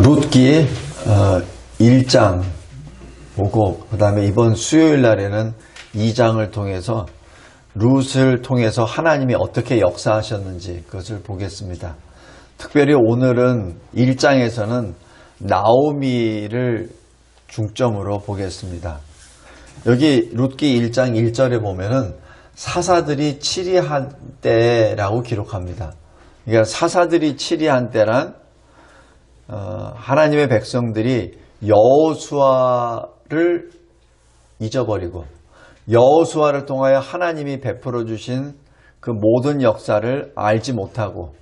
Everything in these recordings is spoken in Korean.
룻기 1장 보고 그 다음에 이번 수요일 날에는 2장을 통해서 룻을 통해서 하나님이 어떻게 역사하셨는지 그것을 보겠습니다. 특별히 오늘은 1장에서는 나오미를 중점으로 보겠습니다. 여기 룻기 1장 1절에 보면은 사사들이 치리한 때라고 기록합니다. 그러니까 사사들이 치리한 때란 하나님의 백성들이 여호수아를 잊어버리고 여호수아를 통하여 하나님이 베풀어 주신 그 모든 역사를 알지 못하고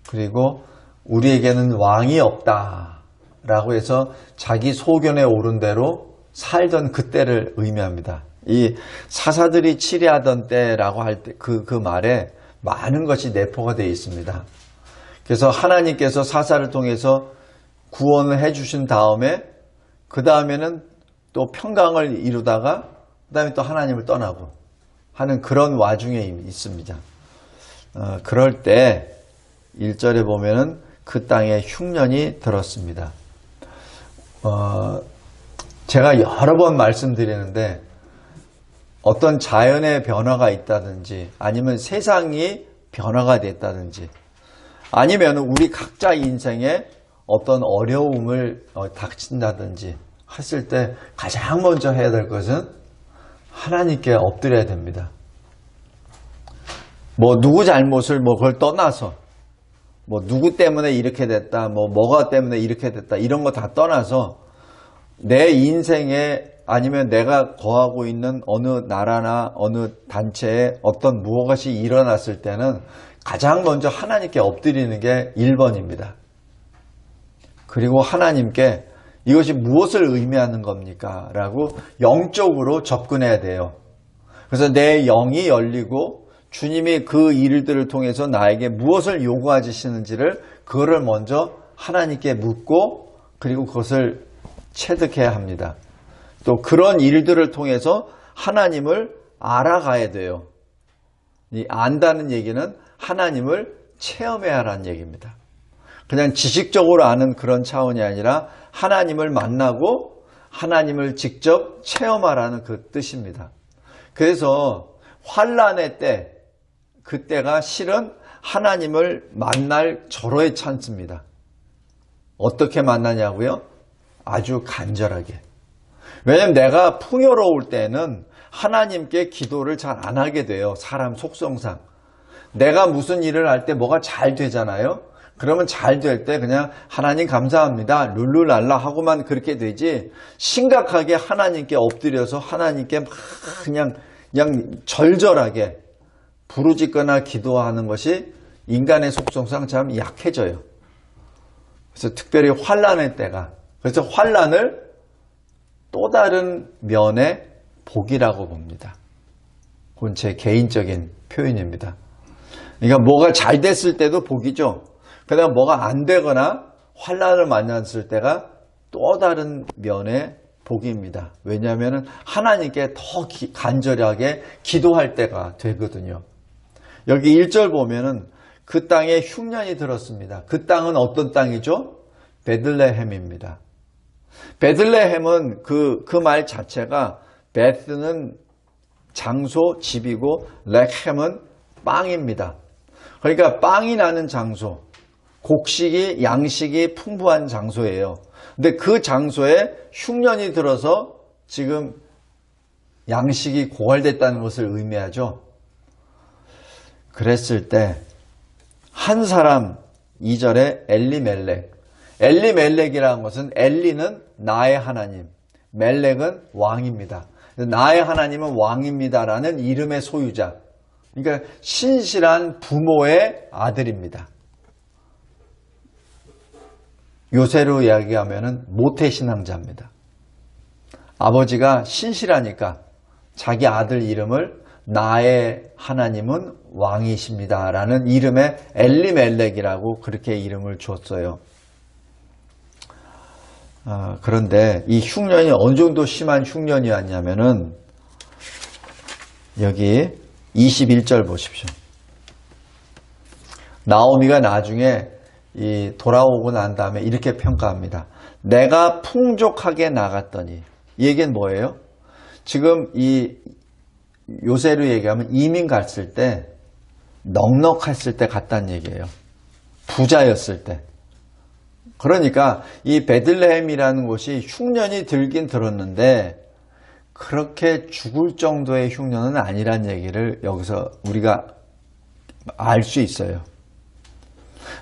그리고 우리에게는 왕이 없다라고 해서 자기 소견에 오른 대로 살던 그때를 의미합니다. 이 사사들이 치리하던 때라고 할 때 그 말에 많은 것이 내포가 되어 있습니다. 그래서 하나님께서 사사를 통해서 구원을 해주신 다음에 그 다음에는 또 평강을 이루다가 그 다음에 또 하나님을 떠나고 하는 그런 와중에 있습니다. 그럴 때 1절에 보면은 그 땅에 흉년이 들었습니다. 제가 여러 번 말씀드리는데 어떤 자연의 변화가 있다든지 아니면 세상이 변화가 됐다든지 아니면 우리 각자 인생에 어떤 어려움을 닥친다든지 했을 때 가장 먼저 해야 될 것은 하나님께 엎드려야 됩니다. 누구 잘못을 그걸 떠나서 누구 때문에 이렇게 됐다, 뭐가 때문에 이렇게 됐다 이런 거 다 떠나서 내 인생에 아니면 내가 거하고 있는 어느 나라나 어느 단체에 어떤 무엇이 일어났을 때는 가장 먼저 하나님께 엎드리는 게 1번입니다. 그리고 하나님께 이것이 무엇을 의미하는 겁니까? 라고 영적으로 접근해야 돼요. 그래서 내 영이 열리고 주님이 그 일들을 통해서 나에게 무엇을 요구하시는지를 그거를 먼저 하나님께 묻고 그리고 그것을 체득해야 합니다. 또 그런 일들을 통해서 하나님을 알아가야 돼요. 이 안다는 얘기는 하나님을 체험해야 하라는 얘기입니다. 그냥 지식적으로 아는 그런 차원이 아니라 하나님을 만나고 하나님을 직접 체험하라는 그 뜻입니다. 그래서 환난의 때, 그때가 실은 하나님을 만날 절호의 찬스입니다. 어떻게 만나냐고요? 아주 간절하게. 왜냐하면 내가 풍요로울 때는 하나님께 기도를 잘 안 하게 돼요. 사람 속성상. 내가 무슨 일을 할 때 뭐가 잘 되잖아요. 그러면 잘 될 때 그냥 하나님 감사합니다. 룰루랄라 하고만 그렇게 되지 심각하게 하나님께 엎드려서 하나님께 그냥 절절하게 부르짖거나 기도하는 것이 인간의 속성상 참 약해져요. 그래서 특별히 환난의 때가 그래서 환난을 또 다른 면의 복이라고 봅니다. 그건 제 개인적인 표현입니다. 그러니까 뭐가 잘 됐을 때도 복이죠. 그다음 뭐가 안 되거나 환난을 만났을 때가 또 다른 면의 복입니다. 왜냐하면 하나님께 더 간절하게 기도할 때가 되거든요. 여기 1절 보면은 그 땅에 흉년이 들었습니다. 그 땅은 어떤 땅이죠? 베들레헴입니다. 베들레헴은 그 말 자체가 베스는 장소, 집이고 렉햄은 빵입니다. 그러니까 빵이 나는 장소, 곡식이, 양식이 풍부한 장소예요. 근데 그 장소에 흉년이 들어서 지금 양식이 고갈됐다는 것을 의미하죠. 그랬을 때 한 사람 2절에 엘리멜렉이라는 것은 엘리는 나의 하나님, 멜렉은 왕입니다. 나의 하나님은 왕입니다라는 이름의 소유자. 그러니까 신실한 부모의 아들입니다. 요새로 이야기하면 모태신앙자입니다. 아버지가 신실하니까 자기 아들 이름을 나의 하나님은 왕이십니다 라는 이름의 엘리멜렉이라고 그렇게 이름을 줬어요. 그런데 이 흉년이 어느 정도 심한 흉년이었냐면은 여기 21절 보십시오. 나오미가 나중에 돌아오고 난 다음에 이렇게 평가합니다. 내가 풍족하게 나갔더니. 이 얘기는 뭐예요? 지금 이 요새로 얘기하면 이민 갔을 때 넉넉했을 때 갔다는 얘기예요. 부자였을 때. 그러니까 이 베들레헴이라는 곳이 흉년이 들긴 들었는데 그렇게 죽을 정도의 흉년은 아니란 얘기를 여기서 우리가 알 수 있어요.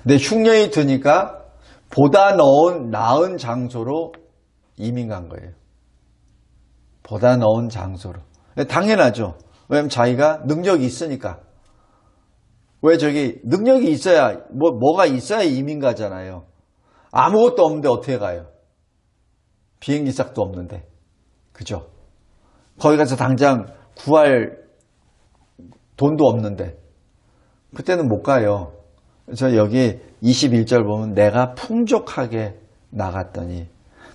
근데 흉년이 드니까 보다 나은 장소로 이민 간 거예요. 보다 나은 장소로. 당연하죠. 왜냐면 자기가 능력이 있으니까. 왜 능력이 있어야, 뭐가 있어야 이민 가잖아요. 아무것도 없는데 어떻게 가요? 비행기 싹도 없는데. 그죠? 거기 가서 당장 구할 돈도 없는데. 그때는 못 가요. 그래서 여기 21절 보면 내가 풍족하게 나갔더니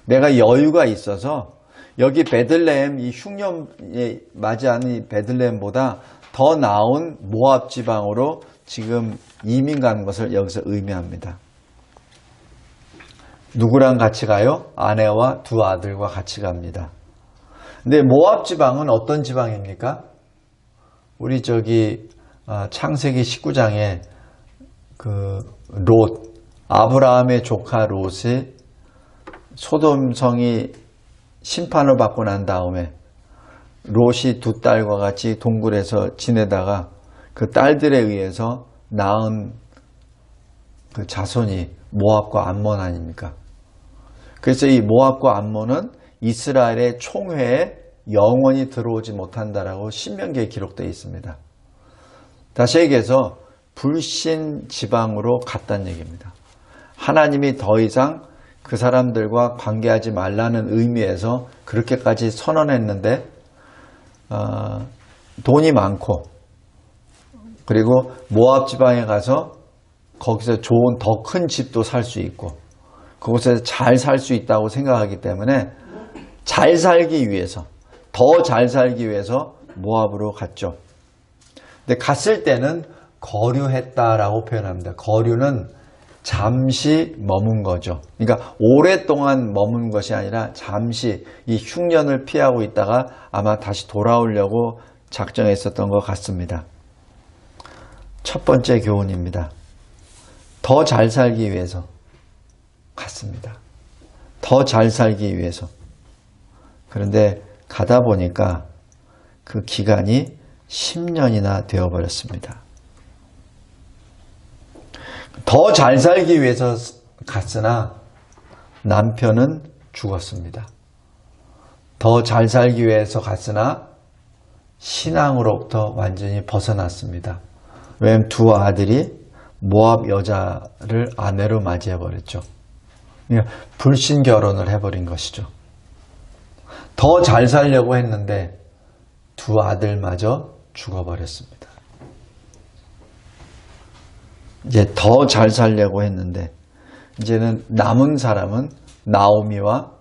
내가 여유가 있어서 여기 베들레헴 이 흉년에 맞이하는 이 베들레헴보다 더 나은 모압 지방으로 지금 이민 가는 것을 여기서 의미합니다. 누구랑 같이 가요? 아내와 두 아들과 같이 갑니다. 근데 모압 지방은 어떤 지방입니까? 우리 창세기 19장에 아브라함의 조카 롯이 소돔성이 심판을 받고 난 다음에 롯이 두 딸과 같이 동굴에서 지내다가 그 딸들에 의해서 낳은 그 자손이 모압과 암몬 아닙니까? 그래서 이 모압과 암몬은 이스라엘의 총회에 영원히 들어오지 못한다라고 신명기에 기록되어 있습니다. 다시 얘기해서 불신 지방으로 갔다는 얘기입니다. 하나님이 더 이상 그 사람들과 관계하지 말라는 의미에서 그렇게까지 선언했는데 돈이 많고 그리고 모압 지방에 가서 거기서 좋은 더 큰 집도 살 수 있고 그곳에서 잘 살 수 있다고 생각하기 때문에 잘 살기 위해서 더 잘 살기 위해서 모압으로 갔죠. 근데 갔을 때는 거류했다라고 표현합니다. 거류는 잠시 머문 거죠. 그러니까 오랫동안 머문 것이 아니라 잠시 이 흉년을 피하고 있다가 아마 다시 돌아오려고 작정했었던 것 같습니다. 첫 번째 교훈입니다. 더 잘 살기 위해서 갔습니다. 더 잘 살기 위해서. 그런데 가다 보니까 그 기간이 10년이나 되어버렸습니다. 더 잘 살기 위해서 갔으나 남편은 죽었습니다. 더 잘 살기 위해서 갔으나 신앙으로부터 완전히 벗어났습니다. 왜냐하면 두 아들이 모압 여자를 아내로 맞이해버렸죠. 그러니까 불신 결혼을 해버린 것이죠. 더 잘 살려고 했는데 두 아들마저 죽어버렸습니다. 이제 더 잘 살려고 했는데 이제는 남은 사람은 나오미와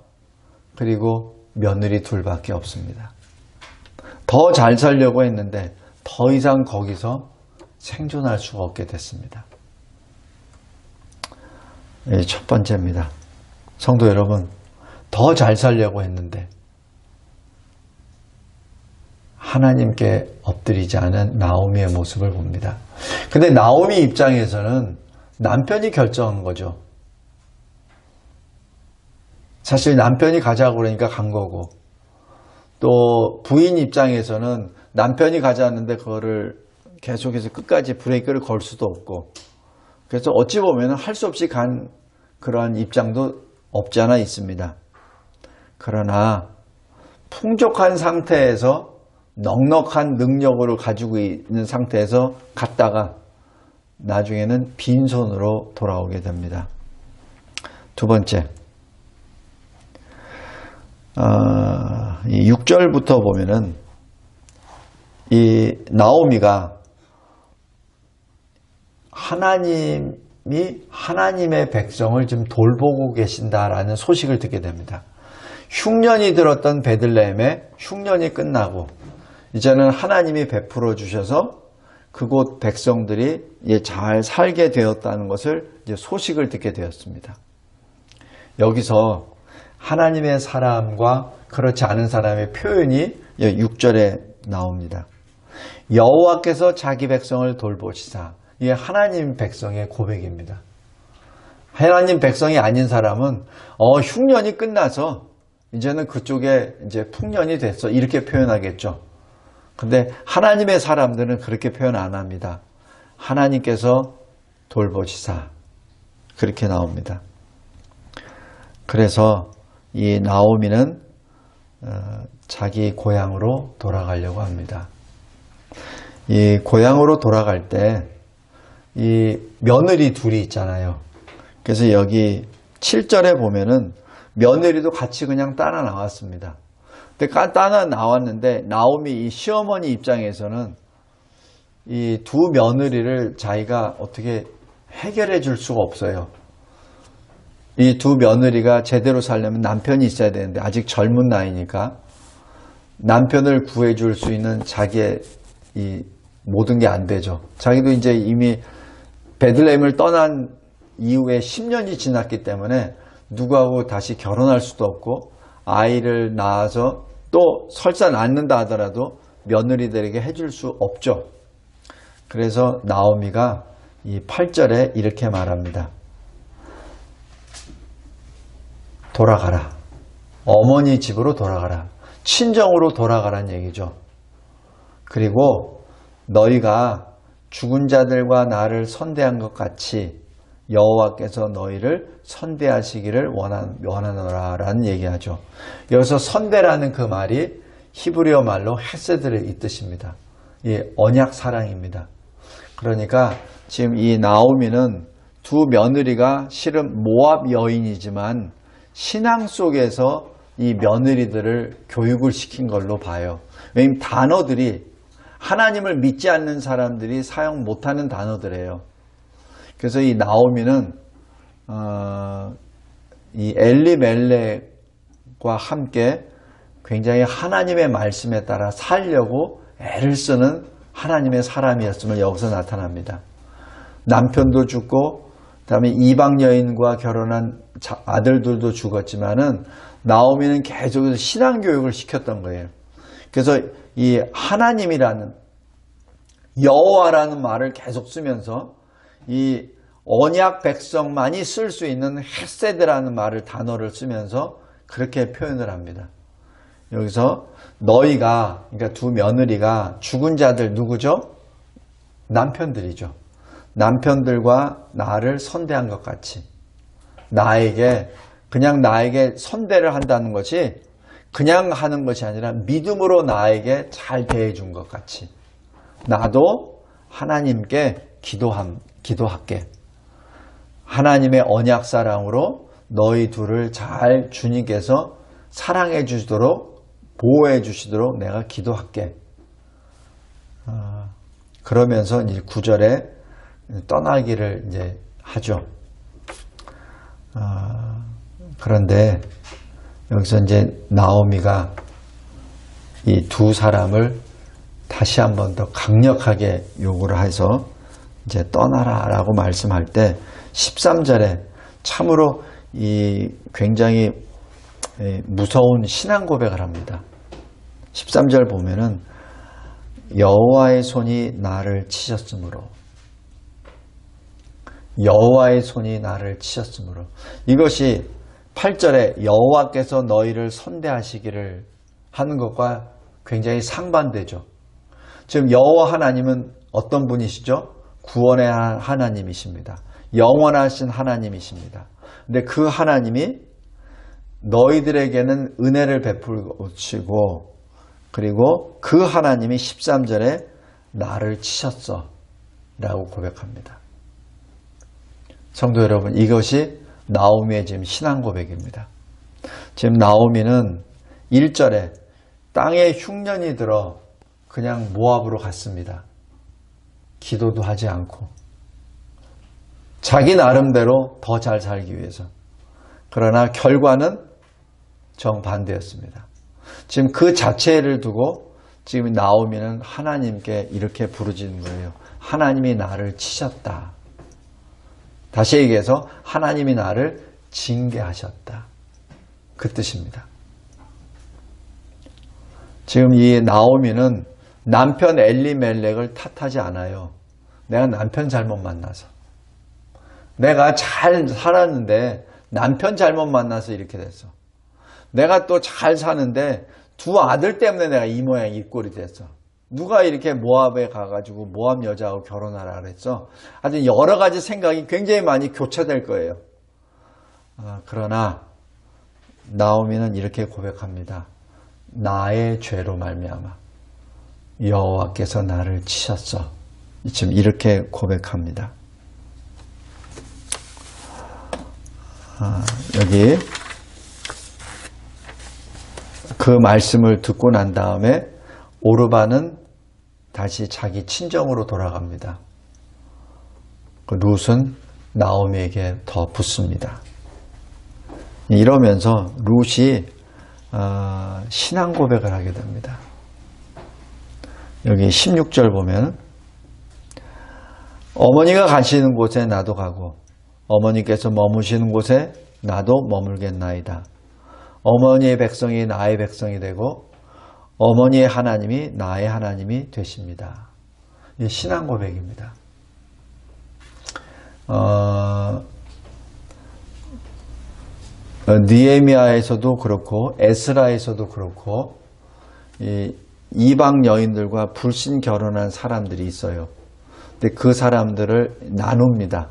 그리고 며느리 둘밖에 없습니다. 더 잘 살려고 했는데 더 이상 거기서 생존할 수가 없게 됐습니다. 첫 번째입니다. 성도 여러분, 더 잘 살려고 했는데 하나님께 엎드리지 않은 나오미의 모습을 봅니다. 근데 나오미 입장에서는 남편이 결정한 거죠. 사실 남편이 가자고 그러니까 간 거고, 또 부인 입장에서는 남편이 가자는데 그거를 계속해서 끝까지 브레이크를 걸 수도 없고, 그래서 어찌 보면 할 수 없이 간 그러한 입장도 없지 않아 있습니다. 그러나 풍족한 상태에서 넉넉한 능력을 가지고 있는 상태에서 갔다가 나중에는 빈손으로 돌아오게 됩니다. 두 번째, 6절부터 보면은 이 나오미가 하나님이 하나님의 백성을 좀 돌보고 계신다라는 소식을 듣게 됩니다. 흉년이 들었던 베들레헴에 흉년이 끝나고 이제는 하나님이 베풀어 주셔서 그곳 백성들이 잘 살게 되었다는 것을 이제 소식을 듣게 되었습니다. 여기서 하나님의 사람과 그렇지 않은 사람의 표현이 6절에 나옵니다. 여호와께서 자기 백성을 돌보시사. 이게 하나님 백성의 고백입니다. 하나님 백성이 아닌 사람은 흉년이 끝나서 이제는 그쪽에 이제 풍년이 됐어 이렇게 표현하겠죠. 근데 하나님의 사람들은 그렇게 표현 안 합니다. 하나님께서 돌보시사 그렇게 나옵니다. 그래서 이 나오미는 자기 고향으로 돌아가려고 합니다. 이 고향으로 돌아갈 때 이 며느리 둘이 있잖아요. 그래서 여기 7절에 보면은 며느리도 같이 그냥 따라 나왔습니다. 근데 따라 나왔는데 나오미 이 시어머니 입장에서는 이 두 며느리를 자기가 어떻게 해결해 줄 수가 없어요. 이 두 며느리가 제대로 살려면 남편이 있어야 되는데 아직 젊은 나이니까 남편을 구해줄 수 있는 자기의 이 모든 게 안 되죠. 자기도 이제 이미 베들레헴을 떠난 이후에 10년이 지났기 때문에 누구하고 다시 결혼할 수도 없고 아이를 낳아서 또 설사 낳는다 하더라도 며느리들에게 해줄 수 없죠. 그래서 나오미가 이 8절에 이렇게 말합니다. 돌아가라. 어머니 집으로 돌아가라. 친정으로 돌아가라는 얘기죠. 그리고 너희가 죽은 자들과 나를 선대한 것 같이 여호와께서 너희를 선대하시기를 원하노라라는 얘기하죠. 여기서 선대라는 그 말이 히브리어 말로 헤세드를 이 뜻입니다. 이 언약 사랑입니다. 그러니까 지금 이 나오미는 두 며느리가 실은 모압 여인이지만 신앙 속에서 이 며느리들을 교육을 시킨 걸로 봐요. 왜냐하면 단어들이 하나님을 믿지 않는 사람들이 사용 못하는 단어들이에요. 그래서 이 나오미는 이 엘리멜렉과 함께 굉장히 하나님의 말씀에 따라 살려고 애를 쓰는 하나님의 사람이었음을 여기서 나타납니다. 남편도 죽고 그다음에 이방 여인과 결혼한 아들들도 죽었지만은 나오미는 계속해서 신앙 교육을 시켰던 거예요. 그래서 이 하나님이라는 여호와라는 말을 계속 쓰면서 이 언약 백성만이 쓸 수 있는 헤세드라는 말을 단어를 쓰면서 그렇게 표현을 합니다. 여기서 너희가 그러니까 두 며느리가 죽은 자들 누구죠? 남편들이죠. 남편들과 나를 선대한 것 같이 그냥 나에게 선대를 한다는 것이 그냥 하는 것이 아니라 믿음으로 나에게 잘 대해준 것 같이 나도 하나님께 기도할게. 하나님의 언약 사랑으로 너희 둘을 잘 주님께서 사랑해 주시도록 보호해 주시도록 내가 기도할게. 그러면서 이제 9절에 떠나기를 이제 하죠. 그런데 여기서 이제 나오미가 이 두 사람을 다시 한 번 더 강력하게 요구를 해서 이제 떠나라라고 말씀할 때 13절에 참으로 이 굉장히 무서운 신앙 고백을 합니다. 13절 보면은 여호와의 손이 나를 치셨으므로 여호와의 손이 나를 치셨으므로 이것이 8절에 여호와께서 너희를 선대하시기를 하는 것과 굉장히 상반되죠. 지금 여호와 하나님은 어떤 분이시죠? 구원의 하나님이십니다. 영원하신 하나님이십니다. 근데 그 하나님이 너희들에게는 은혜를 베푸시고 그리고 그 하나님이 13절에 나를 치셨어 라고 고백합니다. 성도 여러분, 이것이 나오미의 지금 신앙 고백입니다. 지금 나오미는 1절에 땅에 흉년이 들어 그냥 모압으로 갔습니다. 기도도 하지 않고 자기 나름대로 더 잘 살기 위해서. 그러나 결과는 정반대였습니다. 지금 그 자체를 두고 지금 나오미는 하나님께 이렇게 부르짖는 거예요. 하나님이 나를 치셨다. 다시 얘기해서 하나님이 나를 징계하셨다. 그 뜻입니다. 지금 이 나오미는 남편 엘리멜렉을 탓하지 않아요. 내가 남편 잘못 만나서. 내가 잘 살았는데 남편 잘못 만나서 이렇게 됐어. 내가 또 잘 사는데 두 아들 때문에 내가 이 모양 이 꼴이 됐어. 누가 이렇게 모압에 가가지고 모압 여자하고 결혼하라 그랬어. 하여튼 여러 가지 생각이 굉장히 많이 교차될 거예요. 그러나 나오미는 이렇게 고백합니다. 나의 죄로 말미암아 여호와께서 나를 치셨어. 지금 이렇게 고백합니다. 여기 그 말씀을 듣고 난 다음에 오르바는 다시 자기 친정으로 돌아갑니다. 룻은 나오미에게 더 붙습니다. 이러면서 룻이 신앙 고백을 하게 됩니다. 여기 16절 보면 어머니가 가시는 곳에 나도 가고 어머니께서 머무시는 곳에 나도 머물겠나이다. 어머니의 백성이 나의 백성이 되고 어머니의 하나님이 나의 하나님이 되십니다. 이 신앙 고백입니다. 느헤미야에서도 그렇고 에스라에서도 그렇고 이 이방 여인들과 불신 결혼한 사람들이 있어요. 근데 그 사람들을 나눕니다.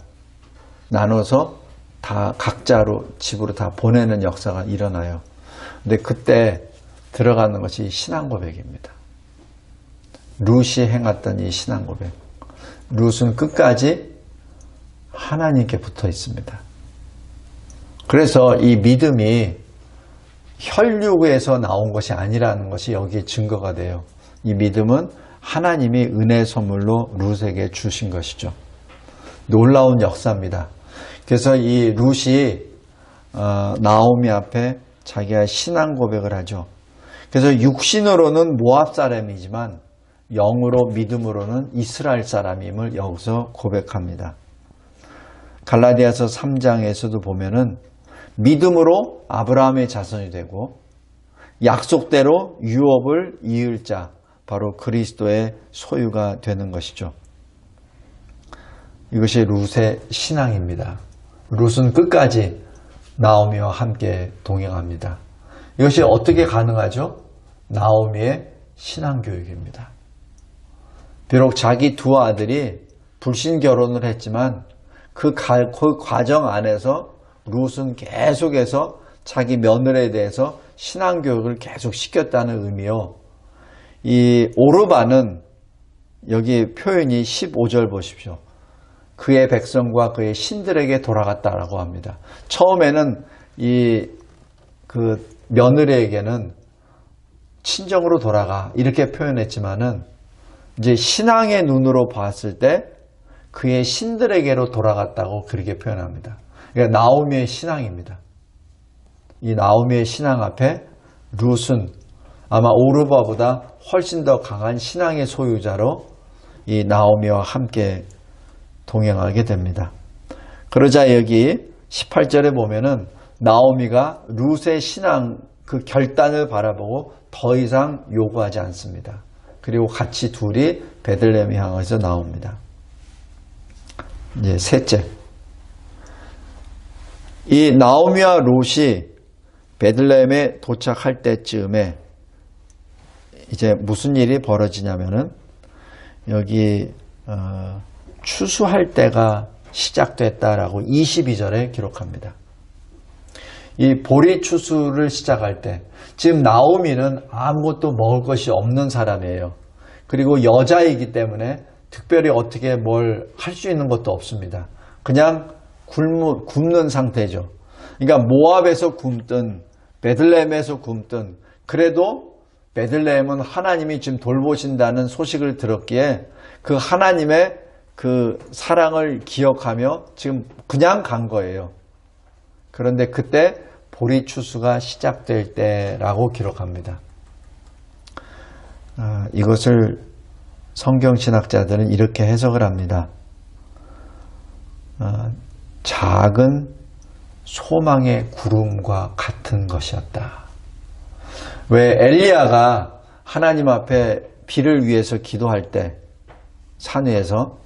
나눠서 다 각자로 집으로 다 보내는 역사가 일어나요. 근데 그때 들어가는 것이 신앙 고백입니다. 룻이 행했던 이 신앙 고백. 룻은 끝까지 하나님께 붙어 있습니다. 그래서 이 믿음이 혈육에서 나온 것이 아니라는 것이 여기에 증거가 돼요. 이 믿음은 하나님이 은혜 선물로 룻에게 주신 것이죠. 놀라운 역사입니다. 그래서 이 룻이 나오미 앞에 자기가 신앙 고백을 하죠. 그래서 육신으로는 모압 사람이지만 영으로 믿음으로는 이스라엘 사람임을 여기서 고백합니다. 갈라디아서 3장에서도 보면은 믿음으로 아브라함의 자손이 되고 약속대로 유업을 이을 자 바로 그리스도의 소유가 되는 것이죠. 이것이 룻의 신앙입니다. 룻은 끝까지 나오미와 함께 동행합니다. 이것이 어떻게 가능하죠? 나오미의 신앙교육입니다. 비록 자기 두 아들이 불신 결혼을 했지만 그 과정 안에서 룻은 계속해서 자기 며느리에 대해서 신앙교육을 계속 시켰다는 의미요. 이 오르바는 여기 표현이 15절 보십시오. 그의 백성과 그의 신들에게 돌아갔다라고 합니다. 처음에는 그 며느리에게는 친정으로 돌아가 이렇게 표현했지만은 이제 신앙의 눈으로 봤을 때 그의 신들에게로 돌아갔다고 그렇게 표현합니다. 그러니까 나오미의 신앙입니다. 이 나오미의 신앙 앞에 룻은 아마 오르바보다 훨씬 더 강한 신앙의 소유자로 이 나오미와 함께 동행하게 됩니다. 그러자 여기 18절에 보면은 나오미가 룻의 신앙 그 결단을 바라보고 더 이상 요구하지 않습니다. 그리고 같이 둘이 베들레헴 향해서 나옵니다. 이제 셋째. 이 나오미와 룻이 베들레헴에 도착할 때쯤에 이제 무슨 일이 벌어지냐면은 여기 추수할 때가 시작됐다라고 22절에 기록합니다. 이 보리 추수를 시작할 때 지금 나오미는 아무것도 먹을 것이 없는 사람이에요. 그리고 여자이기 때문에 특별히 어떻게 뭘 할 수 있는 것도 없습니다. 그냥 굶는 상태죠. 그러니까 모압에서 굶든 베들레헴에서 굶든 그래도 베들레헴은 하나님이 지금 돌보신다는 소식을 들었기에 그 하나님의 그 사랑을 기억하며 지금 그냥 간 거예요. 그런데 그때 보리 추수가 시작될 때라고 기록합니다. 이것을 성경신학자들은 이렇게 해석을 합니다. 작은 소망의 구름과 같은 것이었다. 왜 엘리야가 하나님 앞에 비를 위해서 기도할 때 산 위에서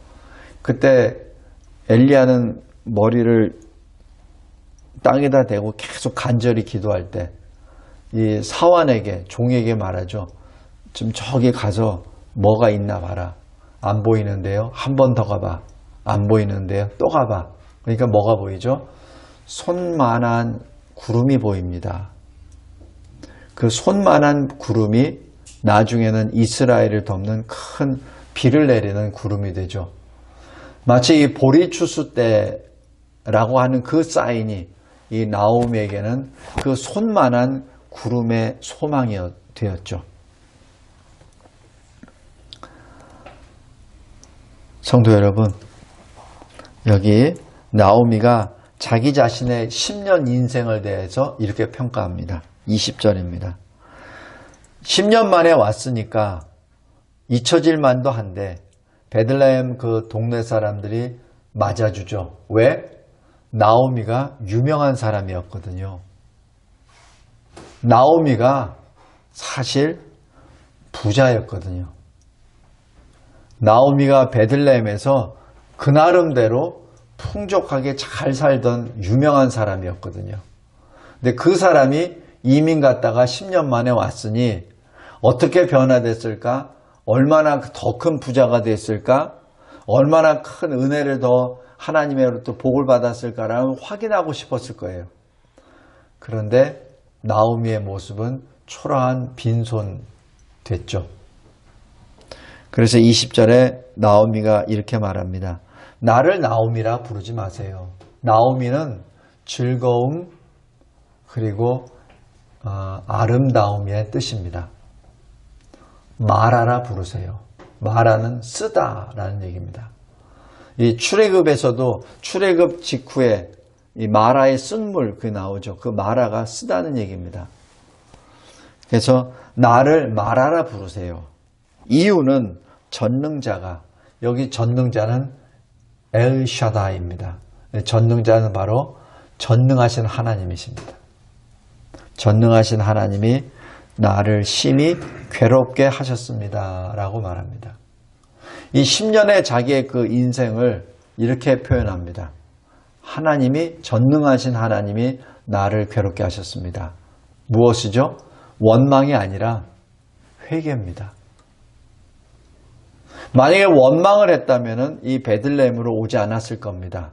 그때 엘리야는 머리를 땅에다 대고 계속 간절히 기도할 때 이 사환에게 종에게 말하죠. 좀 저기 가서 뭐가 있나 봐라. 안 보이는데요. 한 번 더 가봐. 안 보이는데요. 또 가봐. 그러니까 뭐가 보이죠? 손만한 구름이 보입니다. 그 손만한 구름이 나중에는 이스라엘을 덮는 큰 비를 내리는 구름이 되죠. 마치 이 보리추수 때라고 하는 그 사인이 이 나오미에게는 그 손만한 구름의 소망이 되었죠. 성도 여러분, 여기 나오미가 자기 자신의 10년 인생을 대해서 이렇게 평가합니다. 20절입니다. 10년 만에 왔으니까 잊혀질 만도 한데 베들레헴 그 동네 사람들이 맞아주죠. 왜? 나오미가 유명한 사람이었거든요. 나오미가 사실 부자였거든요. 나오미가 베들레헴에서 그 나름대로 풍족하게 잘 살던 유명한 사람이었거든요. 근데 그 사람이 이민 갔다가 10년 만에 왔으니 어떻게 변화됐을까? 얼마나 더 큰 부자가 됐을까? 얼마나 큰 은혜를 더 하나님으로부터 복을 받았을까라는 확인하고 싶었을 거예요. 그런데 나오미의 모습은 초라한 빈손 됐죠. 그래서 20절에 나오미가 이렇게 말합니다. 나를 나오미라 부르지 마세요. 나오미는 즐거움 그리고 아름다움의 뜻입니다. 마라라 부르세요. 마라는 쓰다라는 얘기입니다. 이 출애굽에서도 출애굽 직후에 이 마라의 쓴물 그 나오죠. 그 마라가 쓰다는 얘기입니다. 그래서 나를 마라라 부르세요. 이유는 전능자가, 여기 전능자는 엘샤다입니다. 전능자는 바로 전능하신 하나님이십니다. 전능하신 하나님이 나를 심히 괴롭게 하셨습니다. 라고 말합니다. 이 10년의 자기의 그 인생을 이렇게 표현합니다. 하나님이, 전능하신 하나님이 나를 괴롭게 하셨습니다. 무엇이죠? 원망이 아니라 회개입니다. 만약에 원망을 했다면 이 베들레헴으로 오지 않았을 겁니다.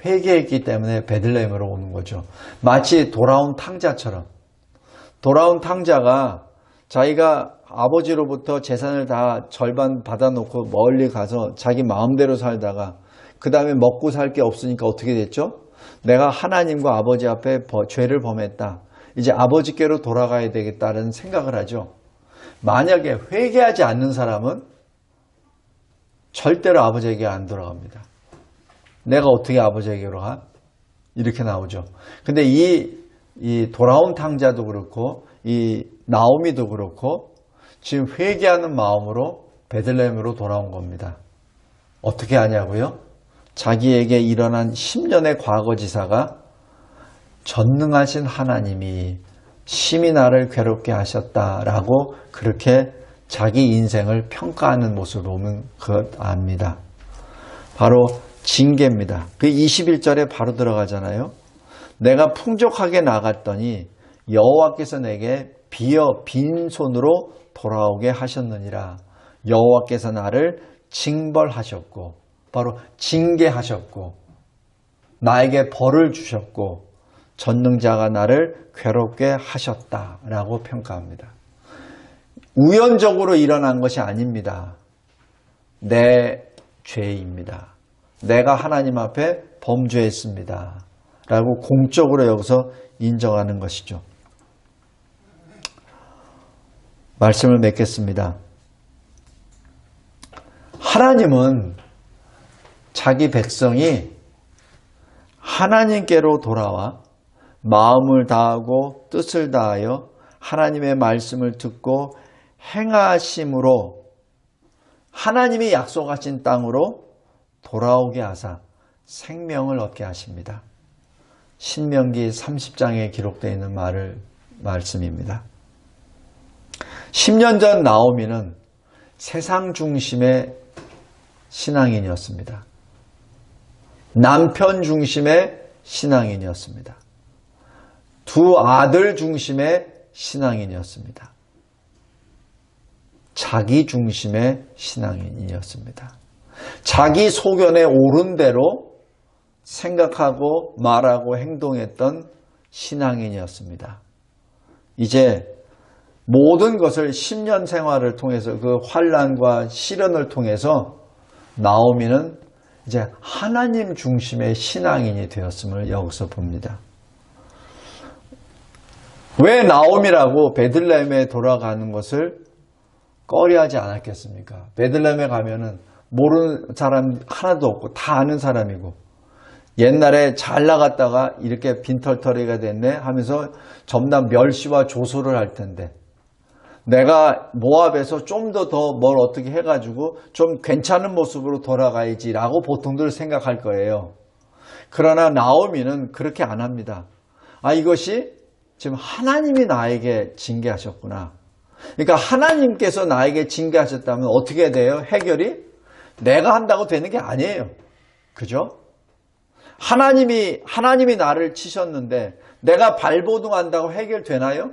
회개했기 때문에 베들레헴으로 오는 거죠. 마치 돌아온 탕자처럼. 돌아온 탕자가 자기가 아버지로부터 재산을 다 절반 받아놓고 멀리 가서 자기 마음대로 살다가 그 다음에 먹고 살 게 없으니까 어떻게 됐죠? 내가 하나님과 아버지 앞에 죄를 범했다. 이제 아버지께로 돌아가야 되겠다는 생각을 하죠. 만약에 회개하지 않는 사람은 절대로 아버지에게 안 돌아갑니다. 내가 어떻게 아버지에게로 가? 이렇게 나오죠. 근데 이 돌아온 탕자도 그렇고 이 나오미도 그렇고 지금 회개하는 마음으로 베들레헴으로 돌아온 겁니다. 어떻게 하냐고요? 자기에게 일어난 10년의 과거지사가 전능하신 하나님이 심히 나를 괴롭게 하셨다라고 그렇게 자기 인생을 평가하는 모습을 보면 그것 압니다. 바로 징계입니다. 그 21절에 바로 들어가잖아요. 내가 풍족하게 나갔더니 여호와께서 내게 비어 빈손으로 돌아오게 하셨느니라. 여호와께서 나를 징벌하셨고 바로 징계하셨고 나에게 벌을 주셨고 전능자가 나를 괴롭게 하셨다라고 평가합니다. 우연적으로 일어난 것이 아닙니다. 내 죄입니다. 내가 하나님 앞에 범죄했습니다. 라고 공적으로 여기서 인정하는 것이죠. 말씀을 맺겠습니다. 하나님은 자기 백성이 하나님께로 돌아와 마음을 다하고 뜻을 다하여 하나님의 말씀을 듣고 행하심으로 하나님이 약속하신 땅으로 돌아오게 하사 생명을 얻게 하십니다. 신명기 30장에 기록되어 있는 말씀입니다. 10년 전 나오미는 세상 중심의 신앙인이었습니다. 남편 중심의 신앙인이었습니다. 두 아들 중심의 신앙인이었습니다. 자기 중심의 신앙인이었습니다. 자기 소견에 옳은 대로 생각하고 말하고 행동했던 신앙인이었습니다. 이제 모든 것을 10년 생활을 통해서 그 환난과 시련을 통해서 나오미는 이제 하나님 중심의 신앙인이 되었음을 여기서 봅니다. 왜 나오미라고 베들레헴에 돌아가는 것을 꺼려하지 않았겠습니까? 베들레헴에 가면은 모르는 사람 하나도 없고 다 아는 사람이고 옛날에 잘 나갔다가 이렇게 빈털터리가 됐네 하면서 점점 멸시와 조소를 할 텐데 내가 모압에서 좀 더 뭘 어떻게 해가지고 좀 괜찮은 모습으로 돌아가야지라고 보통들 생각할 거예요. 그러나 나오미는 그렇게 안 합니다. 아, 이것이 지금 하나님이 나에게 징계하셨구나. 그러니까 하나님께서 나에게 징계하셨다면 어떻게 돼요? 해결이? 내가 한다고 되는 게 아니에요. 그죠? 하나님이 나를 치셨는데 내가 발버둥한다고 해결되나요?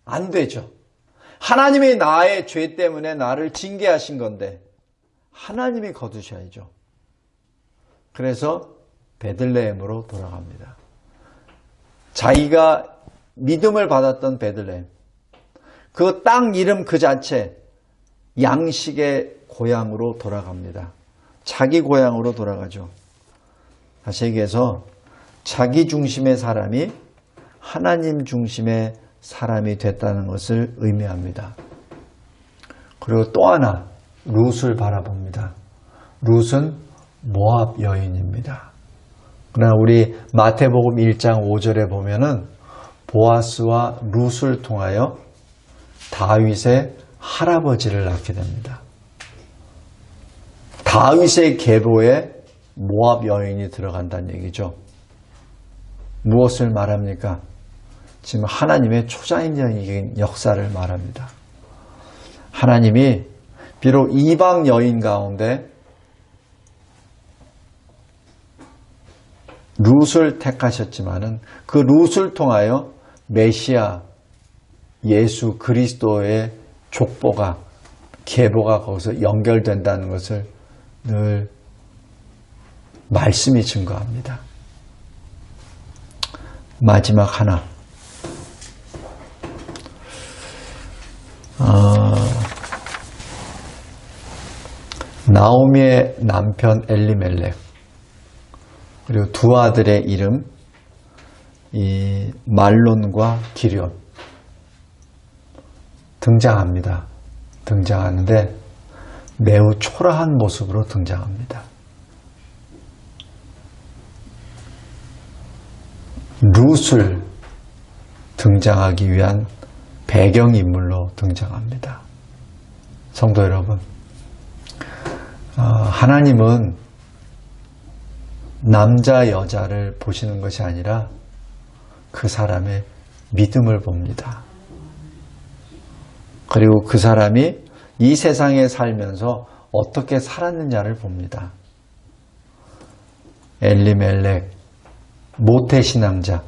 안 되죠. 하나님이 나의 죄 때문에 나를 징계하신 건데 하나님이 거두셔야죠. 그래서 베들레헴으로 돌아갑니다. 자기가 믿음을 받았던 베들레헴, 그 땅 이름 그 자체 양식의 고향으로 돌아갑니다. 자기 고향으로 돌아가죠. 다시 얘기해서 자기 중심의 사람이 하나님 중심의 사람이 됐다는 것을 의미합니다. 그리고 또 하나 룻을 바라봅니다. 룻은 모압 여인입니다. 그러나 우리 마태복음 1장 5절에 보면은 보아스와 룻을 통하여 다윗의 할아버지를 낳게 됩니다. 다윗의 계보에 모압 여인이 들어간다는 얘기죠. 무엇을 말합니까? 지금 하나님의 초자연적인 역사를 말합니다. 하나님이 비록 이방 여인 가운데 룻을 택하셨지만은 그 룻을 통하여 메시아 예수 그리스도의 족보가 계보가 거기서 연결된다는 것을 늘 말씀이 증거합니다. 마지막 하나. 나오미의 남편 엘리멜렉 그리고 두 아들의 이름 이 말론과 기럨 등장합니다. 등장하는데 매우 초라한 모습으로 등장합니다. 룻을 등장하기 위한 배경인물로 등장합니다. 성도 여러분, 하나님은 남자 여자를 보시는 것이 아니라 그 사람의 믿음을 봅니다. 그리고 그 사람이 이 세상에 살면서 어떻게 살았느냐를 봅니다. 엘리멜렉, 모태신앙자,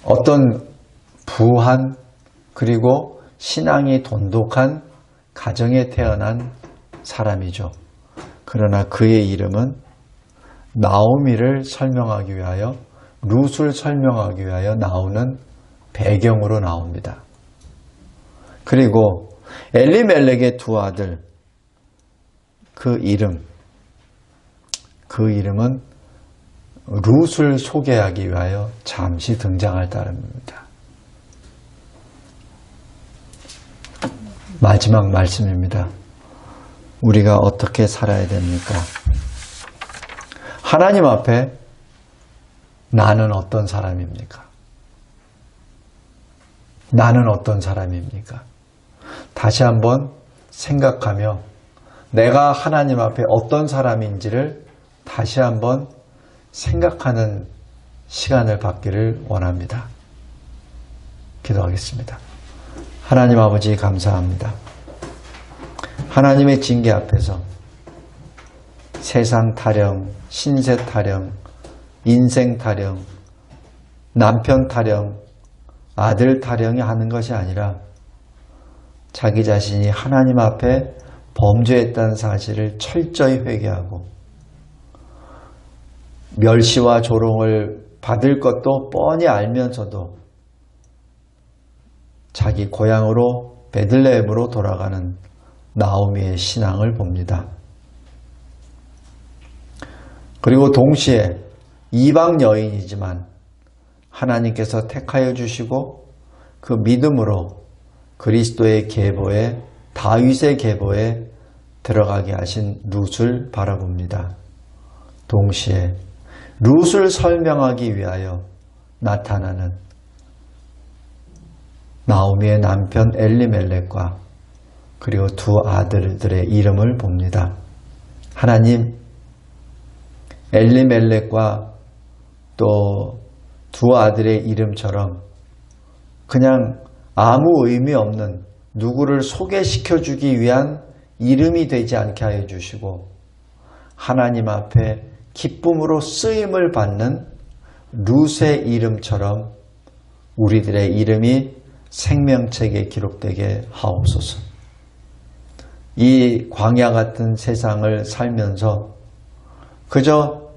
어떤 부한 그리고 신앙이 돈독한 가정에 태어난 사람이죠. 그러나 그의 이름은 나오미를 설명하기 위하여 룻을 설명하기 위하여 나오는 배경으로 나옵니다. 그리고 엘리멜렉의 두 아들 그 이름은 룻을 소개하기 위하여 잠시 등장할 따름입니다. 마지막 말씀입니다. 우리가 어떻게 살아야 됩니까? 하나님 앞에 나는 어떤 사람입니까? 나는 어떤 사람입니까? 다시 한번 생각하며 내가 하나님 앞에 어떤 사람인지를 다시 한번 생각하는 시간을 갖기를 원합니다. 기도하겠습니다. 하나님 아버지 감사합니다. 하나님의 징계 앞에서 세상 타령, 신세 타령, 인생 타령, 남편 타령, 아들 타령이 하는 것이 아니라 자기 자신이 하나님 앞에 범죄했다는 사실을 철저히 회개하고 멸시와 조롱을 받을 것도 뻔히 알면서도 자기 고향으로 베들레헴으로 돌아가는 나오미의 신앙을 봅니다. 그리고 동시에 이방 여인이지만 하나님께서 택하여 주시고 그 믿음으로 그리스도의 계보에 다윗의 계보에 들어가게 하신 룻을 바라봅니다. 동시에 룻을 설명하기 위하여 나타나는 나오미의 남편 엘리멜렉과 그리고 두 아들들의 이름을 봅니다. 하나님, 엘리멜렉과 또 두 아들의 이름처럼 그냥 아무 의미 없는 누구를 소개시켜주기 위한 이름이 되지 않게 하여 주시고 하나님 앞에 기쁨으로 쓰임을 받는 룻의 이름처럼 우리들의 이름이 생명책에 기록되게 하옵소서. 이 광야 같은 세상을 살면서 그저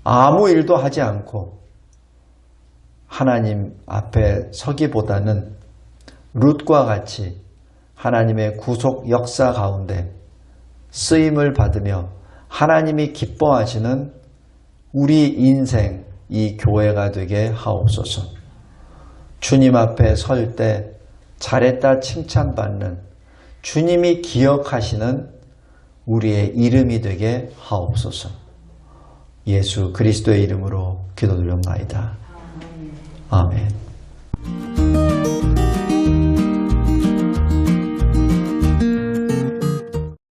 아무 일도 하지 않고 하나님 앞에 서기보다는 룻과 같이 하나님의 구속 역사 가운데 쓰임을 받으며 하나님이 기뻐하시는 우리 인생 이 교회가 되게 하옵소서. 주님 앞에 설 때 잘했다 칭찬받는 주님이 기억하시는 우리의 이름이 되게 하옵소서. 예수 그리스도의 이름으로 기도드렸나이다. 아멘.